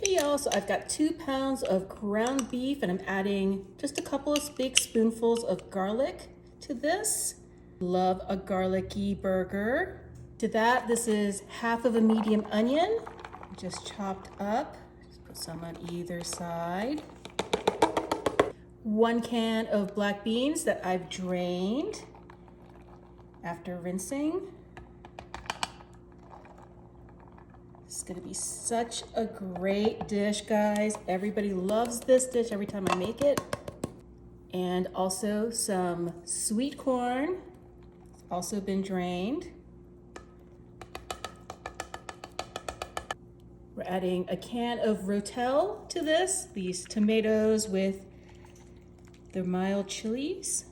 Hey y'all, so I've got 2 pounds of ground beef and I'm adding just a couple of big spoonfuls of garlic to this. Love a garlicky burger. To that, this is half of a medium onion, just chopped up. Just put some on either side. 1 can of black beans that I've drained after rinsing. It's gonna be such a great dish, guys. Everybody loves this dish every time I make it. And also some sweet corn. It's also been drained. We're adding a can of Rotel to this. These tomatoes with the mild chilies.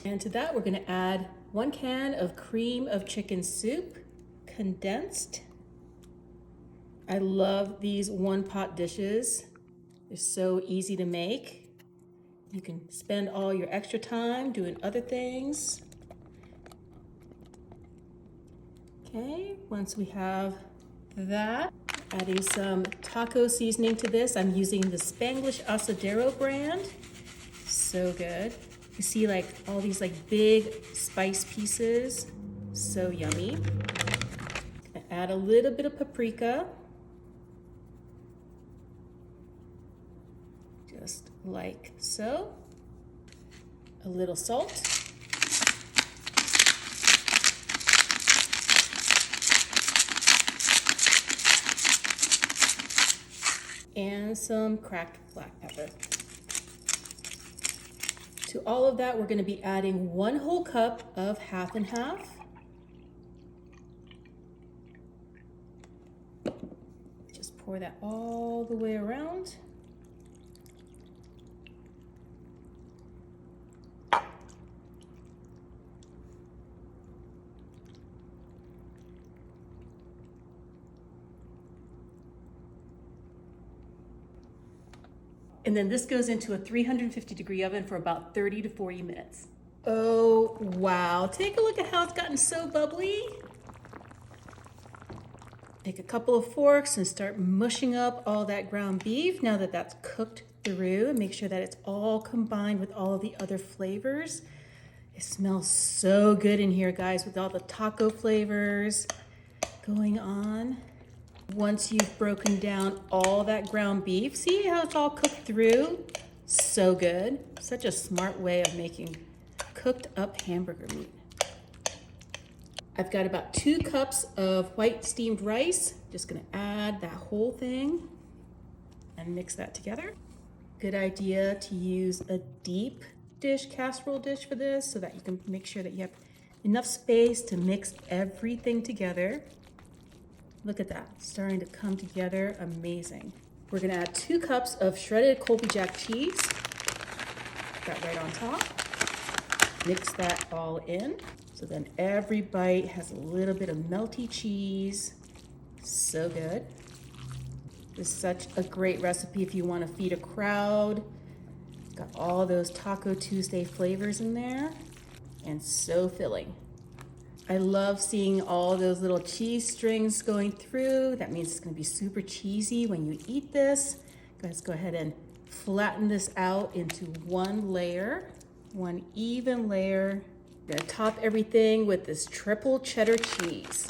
And to that, we're gonna add 1 can of cream of chicken soup, condensed. I love these one-pot dishes. They're so easy to make. You can spend all your extra time doing other things. Okay, once we have that, adding some taco seasoning to this. I'm using the Spanglish Asadero brand. So good. You see like all these like big spice pieces, so yummy. Gonna add a little bit of paprika. Just like so. A little salt. And some cracked black pepper. To all of that, we're gonna be adding 1 whole cup of half and half. Just pour that all the way around. And then this goes into a 350-degree oven for about 30 to 40 minutes. Oh, wow. Take a look at how it's gotten so bubbly. Take a couple of forks and start mushing up all that ground beef now that that's cooked through, and make sure that it's all combined with all of the other flavors. It smells so good in here, guys, with all the taco flavors going on. Once you've broken down all that ground beef, see how it's all cooked through? So good. Such a smart way of making cooked up hamburger meat. I've got about 2 cups of white steamed rice. Just gonna add that whole thing and mix that together. Good idea to use a deep dish, casserole dish for this so that you can make sure that you have enough space to mix everything together. Look at that, starting to come together, amazing. We're gonna add 2 cups of shredded Colby Jack cheese. That right on top. Mix that all in. So then every bite has a little bit of melty cheese. So good. This is such a great recipe if you wanna feed a crowd. Got all those Taco Tuesday flavors in there and so filling. I love seeing all those little cheese strings going through. That means it's gonna be super cheesy when you eat this. Let's go ahead and flatten this out into 1 layer, 1 even layer. I'm gonna top everything with this triple cheddar cheese.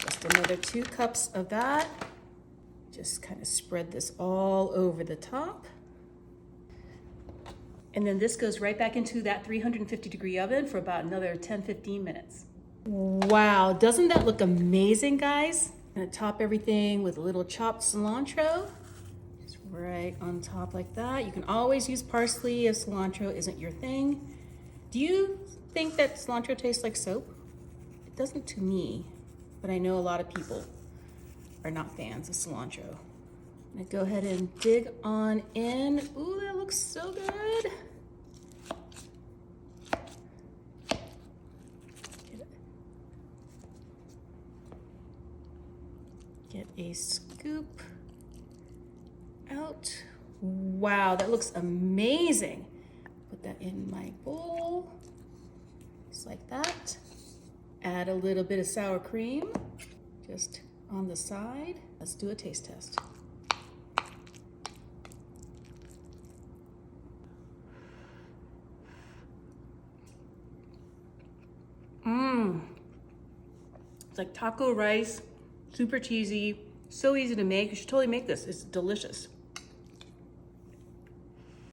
Just another 2 cups of that. Just kind of spread this all over the top. And then this goes right back into that 350-degree oven for about another 10-15 minutes. Wow, doesn't that look amazing, guys? I'm gonna top everything with a little chopped cilantro. Just right on top like that. You can always use parsley if cilantro isn't your thing. Do you think that cilantro tastes like soap? It doesn't to me, but I know a lot of people are not fans of cilantro. I'm gonna go ahead and dig on in. Ooh, that looks so good. Get a scoop out. Wow, that looks amazing. Put that in my bowl, just like that. Add a little bit of sour cream, just on the side. Let's do a taste test. It's like taco rice, super cheesy, so easy to make. You should totally make this. It's delicious.